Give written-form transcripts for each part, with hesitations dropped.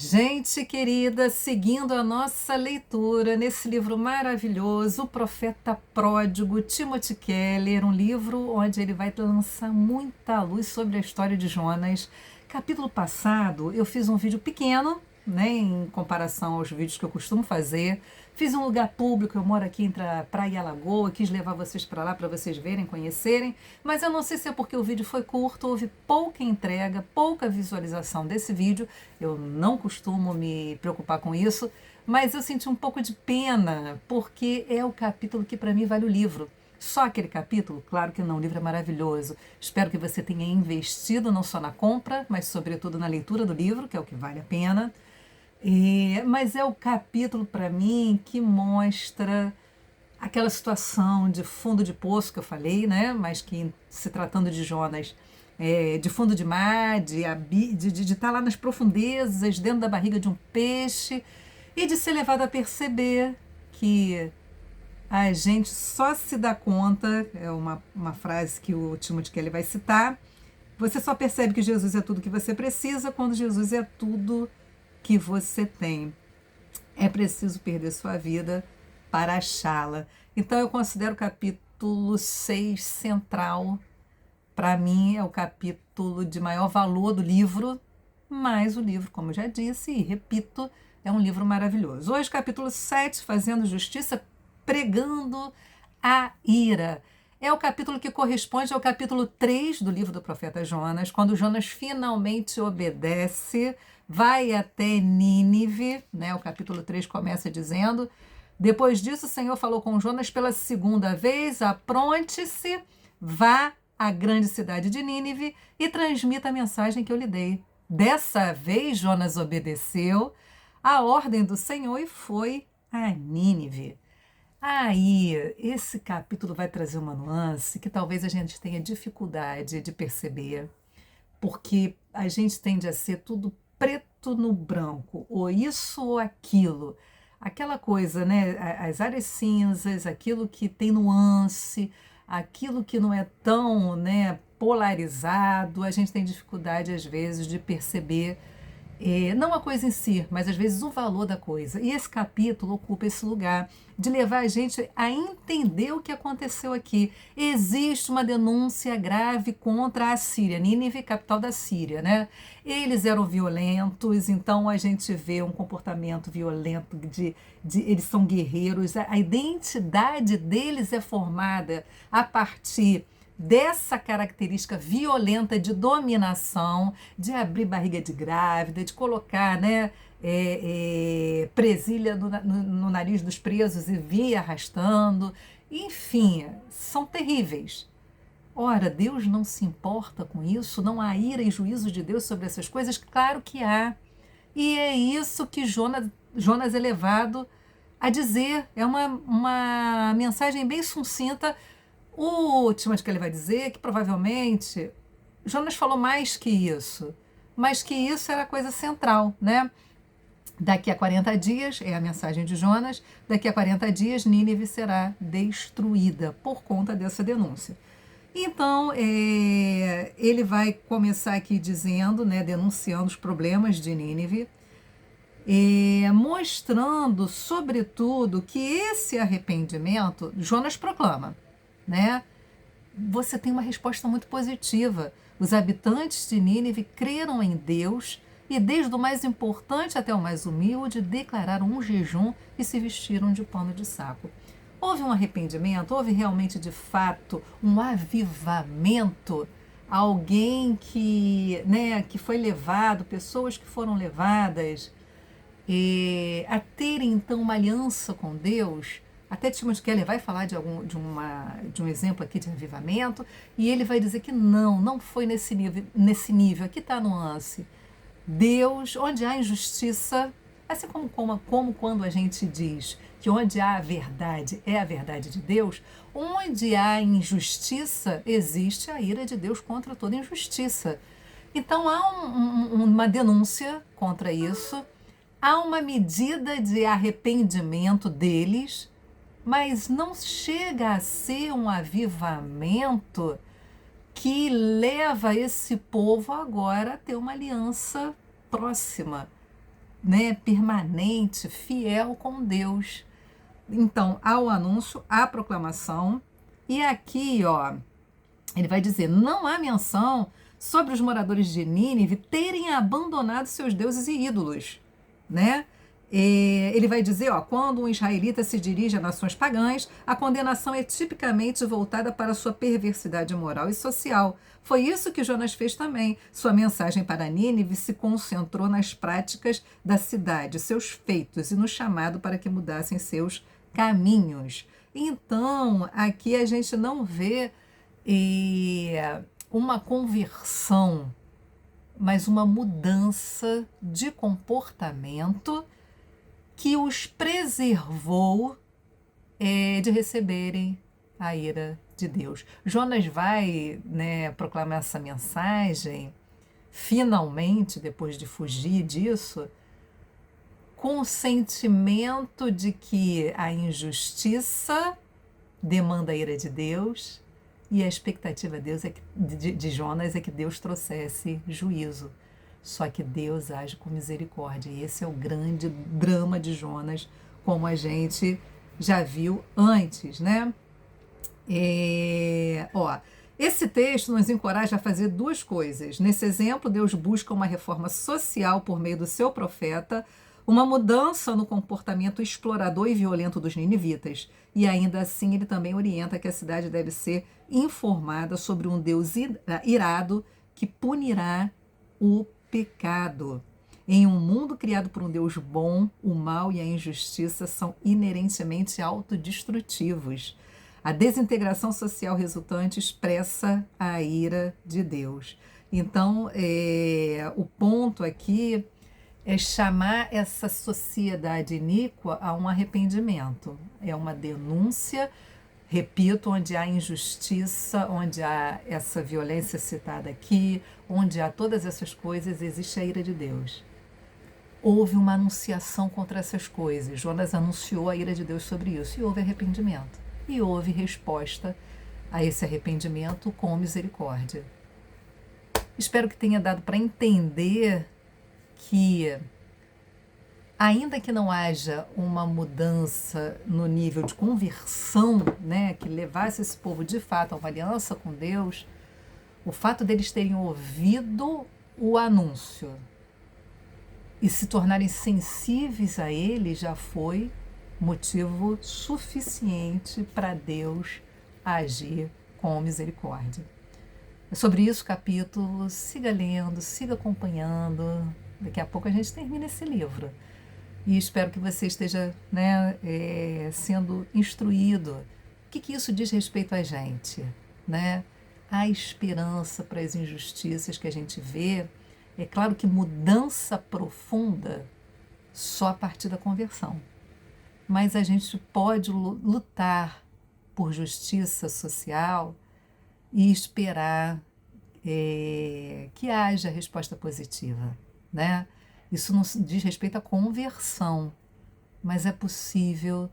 Gente querida, seguindo a nossa leitura nesse livro maravilhoso, O Profeta Pródigo, Timothy Keller, um livro onde ele vai lançar muita luz sobre a história de Jonas. Capítulo passado, eu fiz um vídeo pequeno, né, em comparação aos vídeos que eu costumo fazer. Fiz um lugar público, eu moro aqui entre a praia e a lagoa, quis levar vocês para lá para vocês verem, conhecerem, mas eu não sei se é porque o vídeo foi curto, houve pouca entrega, pouca visualização desse vídeo. Eu não costumo me preocupar com isso, mas eu senti um pouco de pena, porque é o capítulo que para mim vale o livro. Só aquele capítulo? Claro que não, o livro é maravilhoso. Espero que você tenha investido não só na compra, mas sobretudo na leitura do livro, que é o que vale a pena. Mas é o capítulo para mim que mostra aquela situação de fundo de poço que eu falei, né? Mas que se tratando de Jonas, de fundo de mar, de estar lá nas profundezas, dentro da barriga de um peixe, e de ser levado a perceber que a gente só se dá conta, é uma frase que o Timothy Keller vai citar, você só percebe que Jesus é tudo que você precisa quando Jesus é tudo que você tem. É preciso perder sua vida para achá-la. Então eu considero o capítulo 6 central. Para mim é o capítulo de maior valor do livro, mas o livro, como eu já disse e repito, é um livro maravilhoso. Hoje, capítulo 7, Fazendo Justiça, pregando a ira. É o capítulo que corresponde ao capítulo 3 do livro do profeta Jonas, quando Jonas finalmente obedece, vai até Nínive, né? O capítulo 3 começa dizendo: depois disso, o Senhor falou com Jonas pela segunda vez: apronte-se, vá à grande cidade de Nínive e transmita a mensagem que eu lhe dei. Dessa vez, Jonas obedeceu à ordem do Senhor e foi a Nínive. Aí, esse capítulo vai trazer uma nuance que talvez a gente tenha dificuldade de perceber, porque a gente tende a ser tudo preto no branco, ou isso ou aquilo. Aquela coisa, né? As áreas cinzas, aquilo que tem nuance, aquilo que não é tão, né, polarizado, a gente tem dificuldade, às vezes, de perceber, não a coisa em si, mas às vezes o valor da coisa. E esse capítulo ocupa esse lugar de levar a gente a entender o que aconteceu aqui. Existe uma denúncia grave contra a Síria, Nínive, capital da Síria, né? Eles eram violentos, então a gente vê um comportamento violento, eles são guerreiros, a identidade deles é formada a partir dessa característica violenta de dominação, de abrir barriga de grávida, de colocar, né, presilha no nariz dos presos e vir arrastando. Enfim, são terríveis. Ora, Deus não se importa com isso, não há ira e juízo de Deus sobre essas coisas? Claro que há. E é isso que Jonas é levado a dizer. É uma mensagem bem sucinta. O último que ele vai dizer que provavelmente Jonas falou mais que isso, mas que isso era a coisa central, né? Daqui a 40 dias, é a mensagem de Jonas, daqui a 40 dias Nínive será destruída por conta dessa denúncia. Então, ele vai começar aqui dizendo, né, denunciando os problemas de Nínive, mostrando, sobretudo, que esse arrependimento, Jonas proclama, né? Você tem uma resposta muito positiva. Os habitantes de Nínive creram em Deus e, desde o mais importante até o mais humilde, declararam um jejum e se vestiram de pano de saco. Houve um arrependimento, houve realmente, de fato, um avivamento. Alguém que, né, que foi levado, pessoas que foram levadas a terem, então, uma aliança com Deus. Até Timothy Keller vai falar de um exemplo aqui de avivamento, e ele vai dizer que não foi nesse nível. Aqui está a nuance. Deus, onde há injustiça, assim como quando a gente diz que onde há a verdade é a verdade de Deus, onde há injustiça, existe a ira de Deus contra toda injustiça. Então há uma denúncia contra isso, há uma medida de arrependimento deles, mas não chega a ser um avivamento que leva esse povo agora a ter uma aliança próxima. né, permanente, fiel com Deus. Então, há o anúncio, há a proclamação, e aqui, ó, ele vai dizer, não há menção sobre os moradores de Nínive terem abandonado seus deuses e ídolos, né? Ele vai dizer, ó, quando um israelita se dirige a nações pagãs, a condenação é tipicamente voltada para a sua perversidade moral e social. Foi isso que Jonas fez também. Sua mensagem para Nínive se concentrou nas práticas da cidade, seus feitos e no chamado para que mudassem seus caminhos. Então, aqui a gente não vê uma conversão, mas uma mudança de comportamento que os preservou de receberem a ira de Deus. Jonas vai, né, proclamar essa mensagem, finalmente, depois de fugir disso, com o sentimento de que a injustiça demanda a ira de Deus e a expectativa de Jonas é que Deus trouxesse juízo. Só que Deus age com misericórdia. E esse é o grande drama de Jonas, como a gente já viu antes, né? Esse texto nos encoraja a fazer duas coisas. Nesse exemplo, Deus busca uma reforma social por meio do seu profeta, uma mudança no comportamento explorador e violento dos ninivitas. E ainda assim, ele também orienta que a cidade deve ser informada sobre um Deus irado que punirá o pecado. Em um mundo criado por um Deus bom, o mal e a injustiça são inerentemente autodestrutivos. A desintegração social resultante expressa a ira de Deus. Então, o ponto aqui é chamar essa sociedade iníqua a um arrependimento. É uma denúncia, repito, onde há injustiça, onde há essa violência citada aqui, onde há todas essas coisas, existe a ira de Deus. Houve uma anunciação contra essas coisas. Jonas anunciou a ira de Deus sobre isso e houve arrependimento. E houve resposta a esse arrependimento com misericórdia. Espero que tenha dado para entender que, ainda que não haja uma mudança no nível de conversão, né, que levasse esse povo de fato a uma aliança com Deus, o fato deles terem ouvido o anúncio e se tornarem sensíveis a ele já foi motivo suficiente para Deus agir com misericórdia. É sobre isso o capítulo. Siga lendo, siga acompanhando. Daqui a pouco a gente termina esse livro. E espero que você esteja, né, sendo instruído. O que isso diz respeito a gente? Né? A esperança para as injustiças que a gente vê. É claro que mudança profunda só a partir da conversão. Mas a gente pode lutar por justiça social e esperar que haja resposta positiva, né? Isso não diz respeito à conversão, mas é possível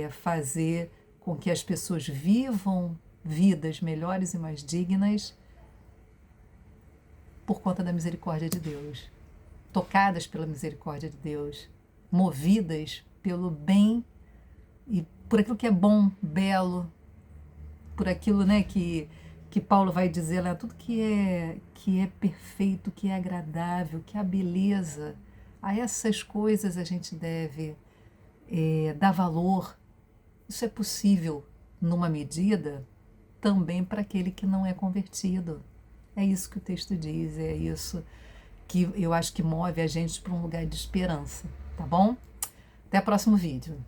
fazer com que as pessoas vivam vidas melhores e mais dignas por conta da misericórdia de Deus, tocadas pela misericórdia de Deus, movidas pelo bem e por aquilo que é bom, belo, por aquilo, né, que Paulo vai dizer lá, tudo que é perfeito, que é agradável, que é a beleza, a essas coisas a gente deve dar valor. Isso é possível numa medida também para aquele que não é convertido. É isso que o texto diz, é isso que eu acho que move a gente para um lugar de esperança, tá bom? Até o próximo vídeo.